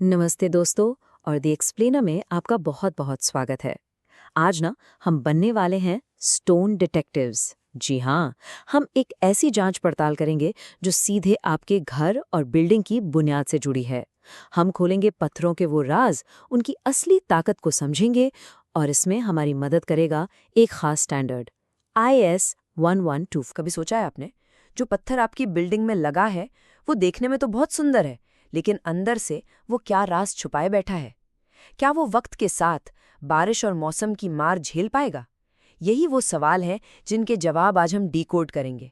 नमस्ते दोस्तों। और द एक्सप्लेनर में आपका बहुत बहुत स्वागत है। आज ना हम बनने वाले हैं स्टोन डिटेक्टिव्स। जी हाँ, हम एक ऐसी जांच पड़ताल करेंगे जो सीधे आपके घर और बिल्डिंग की बुनियाद से जुड़ी है। हम खोलेंगे पत्थरों के वो राज, उनकी असली ताकत को समझेंगे और इसमें हमारी मदद करेगा एक खास स्टैंडर्ड IS 112। कभी सोचा है आपने, जो पत्थर आपकी बिल्डिंग में लगा है वो देखने में तो बहुत सुंदर है, लेकिन अंदर से वो क्या राज छुपाए बैठा है? क्या वो वक्त के साथ बारिश और मौसम की मार झेल पाएगा? यही वो सवाल हैं जिनके जवाब आज हम डिकोड करेंगे।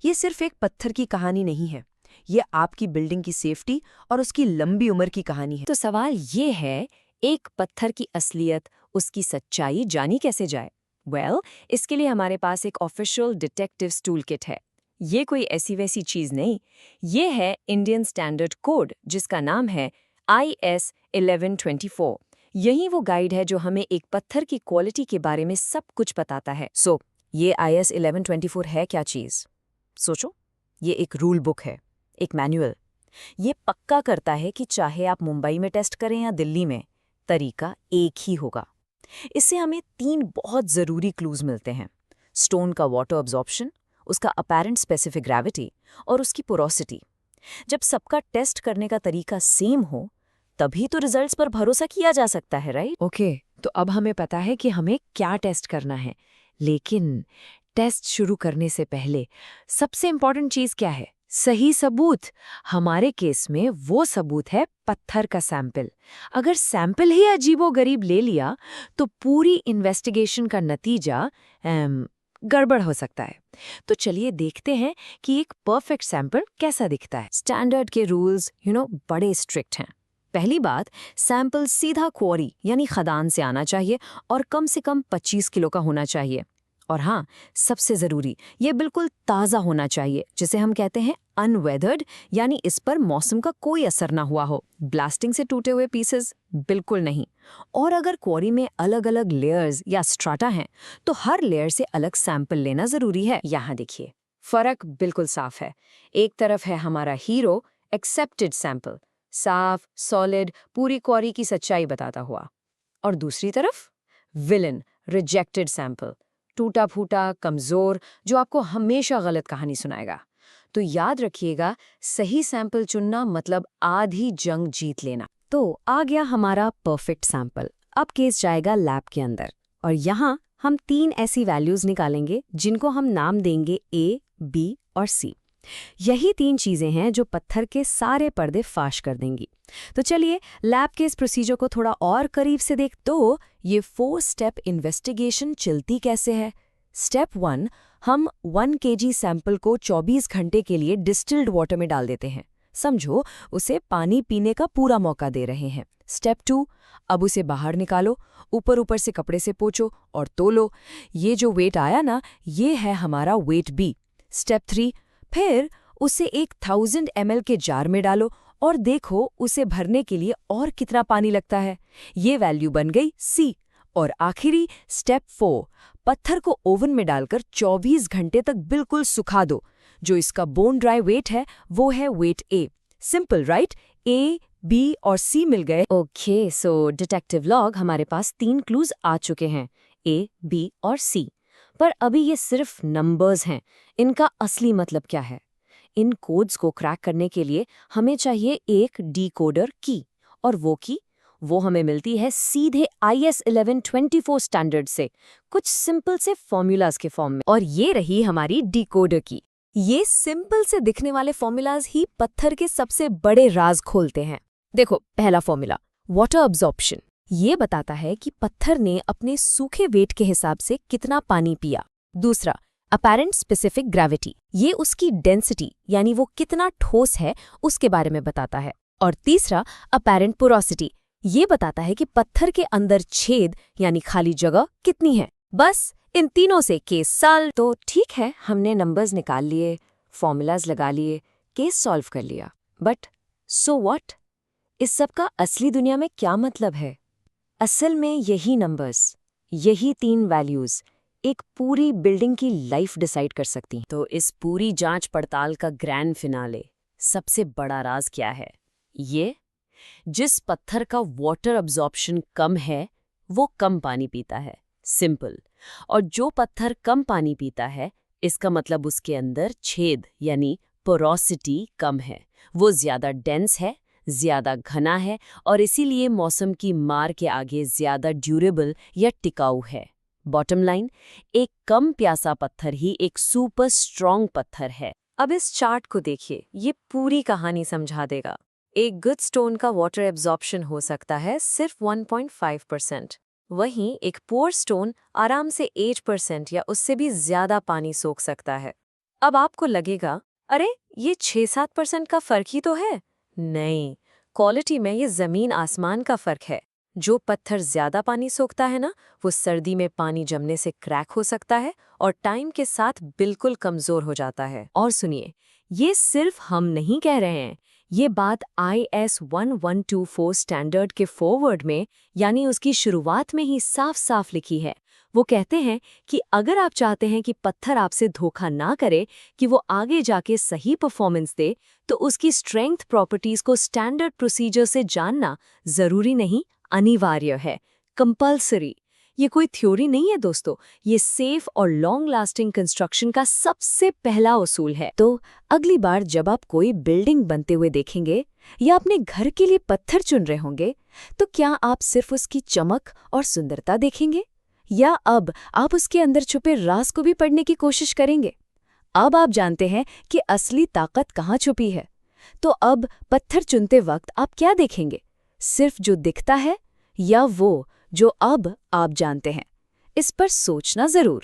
ये सिर्फ एक पत्थर की कहानी नहीं है, ये आपकी बिल्डिंग की सेफ्टी और उसकी लंबी उम्र की कहानी है। तो सवाल ये है, एक पत्थर की असलियत, उसकी सच्चाई जानी कैसे जाए? इसके लिए हमारे पास एक ऑफिशियल डिटेक्टिव टूल किट है। ये कोई ऐसी वैसी चीज नहीं, ये है इंडियन स्टैंडर्ड कोड, जिसका नाम है IS 1124। यही वो गाइड है जो हमें एक पत्थर की क्वालिटी के बारे में सब कुछ बताता है। ये IS 1124 है क्या चीज? सोचो, ये एक रूल बुक है, एक मैनुअल। ये पक्का करता है कि चाहे आप मुंबई में टेस्ट करें या दिल्ली में, तरीका एक ही होगा। इससे हमें 3 बहुत ज़रूरी क्लूज मिलते हैं: स्टोन का वाटर अब्जॉर्प्शन, उसका अपैरेंट स्पेसिफिक ग्रेविटी और उसकी पोरोसिटी। जब सबका टेस्ट करने का तरीका सेम हो, तभी तो रिजल्ट्स पर भरोसा किया जा सकता है, राइट? ओके, तो अब हमें पता है कि हमें क्या टेस्ट करना है, लेकिन टेस्ट शुरू करने से पहले सबसे इम्पॉर्टेंट चीज क्या है? सही सबूत। हमारे केस में वो सबूत है पत्थर का सैंपल। अगर सैंपल ही अजीबोगरीब ले लिया तो पूरी इन्वेस्टिगेशन का नतीजा गड़बड़ हो सकता है। तो चलिए देखते हैं कि एक परफेक्ट सैंपल कैसा दिखता है। स्टैंडर्ड के रूल्स बड़े स्ट्रिक्ट हैं। पहली बात, सैंपल सीधा क्वारी यानी खदान से आना चाहिए और कम से कम 25 किलो का होना चाहिए। और हाँ, सबसे ज़रूरी, ये बिल्कुल ताज़ा होना चाहिए, जिसे हम कहते हैं अनवेदर्ड, यानी इस पर मौसम का कोई असर ना हुआ हो। ब्लास्टिंग से टूटे हुए पीसेस बिल्कुल नहीं। और अगर क्वारी में अलग अलग लेयर्स या स्ट्राटा हैं, तो हर लेयर से अलग सैंपल लेना ज़रूरी है। यहाँ देखिए, फ़र्क बिल्कुल साफ है। एक तरफ है हमारा हीरो, एक्सेप्टेड सैंपल, साफ, सॉलिड, पूरी क्वारी की सच्चाई बताता हुआ। और दूसरी तरफ विलन, रिजेक्टेड सैंपल, टूटा फूटा, कमजोर, जो आपको हमेशा गलत कहानी सुनाएगा। तो याद रखिएगा, सही सैंपल चुनना मतलब आधी जंग जीत लेना। तो आ गया हमारा परफेक्ट सैंपल। अब केस जाएगा लैब के अंदर, और यहाँ हम 3 ऐसी वैल्यूज निकालेंगे जिनको हम नाम देंगे A, B और C। यही 3 चीजें हैं जो पत्थर के सारे पर्दे फाश कर देंगी। तो चलिए लैब के इस प्रोसीजर को थोड़ा और करीब से देख। तो ये 4 स्टेप इन्वेस्टिगेशन चलती कैसे है। स्टेप 1, हम 1 kg सैंपल को 24 घंटे के लिए डिस्टिल्ड वाटर में डाल देते हैं। समझो, उसे पानी पीने का पूरा मौका दे रहे हैं। स्टेप 2, अब उसे बाहर निकालो, ऊपर ऊपर से कपड़े से पोंछो और तोलो। ये जो वेट आया ना, ये है हमारा वेट B। स्टेप 3, फिर उसे एक 1000 ml के जार में डालो और देखो उसे भरने के लिए और कितना पानी लगता है। ये वैल्यू बन गई C। और आखिरी स्टेप 4, पत्थर को ओवन में डालकर 24 घंटे तक बिल्कुल सुखा दो। जो इसका बोन ड्राई वेट है वो है weight A। Simple, right? A, B और C मिल गए। ओके, सो डिटेक्टिव लॉग, हमारे पास 3 क्लूज आ चुके हैं, A, B और C। पर अभी ये सिर्फ नंबर्स हैं। इनका असली मतलब क्या है? इन कोड्स को क्रैक करने के लिए हमें चाहिए एक डीकोडर की, और वो हमें मिलती है सीधे IS 1124 स्टैंडर्ड से, कुछ सिंपल से फॉर्मूलाज के फॉर्म में। और ये रही हमारी डीकोडर की। ये सिंपल से दिखने वाले फॉर्मूलाज ही पत्थर के सबसे बड़े राज खोलते हैं। देखो, पहला फॉर्मूला, वाटर अब्जॉर्प्शन। ये बताता है कि पत्थर ने अपने सूखे वेट के हिसाब से कितना पानी पिया। दूसरा, अपैरेंट स्पेसिफिक ग्रेविटी। ये उसकी डेंसिटी, यानी वो कितना ठोस है, उसके बारे में बताता है। और तीसरा, अपैरेंट पोरोसिटी। ये बताता है कि पत्थर के अंदर छेद यानी खाली जगह कितनी है। बस इन तीनों से केस सॉल्व। तो ठीक है, हमने नंबर्स निकाल लिए, फॉर्मूलाज लगा लिए, केस सॉल्व कर लिया। But so what? इस सब का असली दुनिया में क्या मतलब है? असल में यही नंबर्स, यही 3 वैल्यूज एक पूरी बिल्डिंग की लाइफ डिसाइड कर सकती हैं। तो इस पूरी जांच पड़ताल का ग्रैंड फिनाले, सबसे बड़ा राज क्या है? जिस पत्थर का वाटर अब्जॉर्प्शन कम है वो कम पानी पीता है, सिंपल। और जो पत्थर कम पानी पीता है, इसका मतलब उसके अंदर छेद यानी पोरोसिटी कम है, वो ज्यादा डेंस है, ज्यादा घना है और इसीलिए मौसम की मार के आगे ज्यादा ड्यूरेबल या टिकाऊ है। बॉटम लाइन, एक कम प्यासा पत्थर ही एक सुपर स्ट्रॉन्ग पत्थर है। अब इस चार्ट को देखिए, ये पूरी कहानी समझा देगा। एक गुड स्टोन का वाटर एब्जॉर्प्शन हो सकता है सिर्फ 1.5%, वहीं एक पुअर स्टोन आराम से 8% या उससे भी ज्यादा पानी सोख सकता है। अब आपको लगेगा, अरे ये 6-7% का फर्क ही तो है। नहीं, क्वालिटी में ये जमीन आसमान का फर्क है। जो पत्थर ज्यादा पानी सोखता है ना, वो सर्दी में पानी जमने से क्रैक हो सकता है और टाइम के साथ बिल्कुल कमजोर हो जाता है। और सुनिए, ये सिर्फ हम नहीं कह रहे हैं, ये बात IS 1124 स्टैंडर्ड के फॉरवर्ड में यानी उसकी शुरुआत में ही साफ साफ लिखी है। वो कहते हैं कि अगर आप चाहते हैं कि पत्थर आपसे धोखा ना करे, कि वो आगे जाके सही परफॉर्मेंस दे, तो उसकी स्ट्रेंथ प्रॉपर्टीज को स्टैंडर्ड प्रोसीजर से जानना जरूरी नहीं, अनिवार्य है, कंपल्सरी। ये कोई थ्योरी नहीं है दोस्तों, ये सेफ और लॉन्ग लास्टिंग कंस्ट्रक्शन का सबसे पहला उसूल है। तो अगली बार जब आप कोई बिल्डिंग बनते हुए देखेंगे या अपने घर के लिए पत्थर चुन रहे होंगे, तो क्या आप सिर्फ उसकी चमक और सुंदरता देखेंगे, या अब आप उसके अंदर छुपे राज को भी पढ़ने की कोशिश करेंगे? अब आप जानते हैं कि असली ताकत कहाँ छुपी है। तो अब पत्थर चुनते वक्त आप क्या देखेंगे? सिर्फ जो दिखता है या वो जो अब आप जानते हैं? इस पर सोचना जरूर।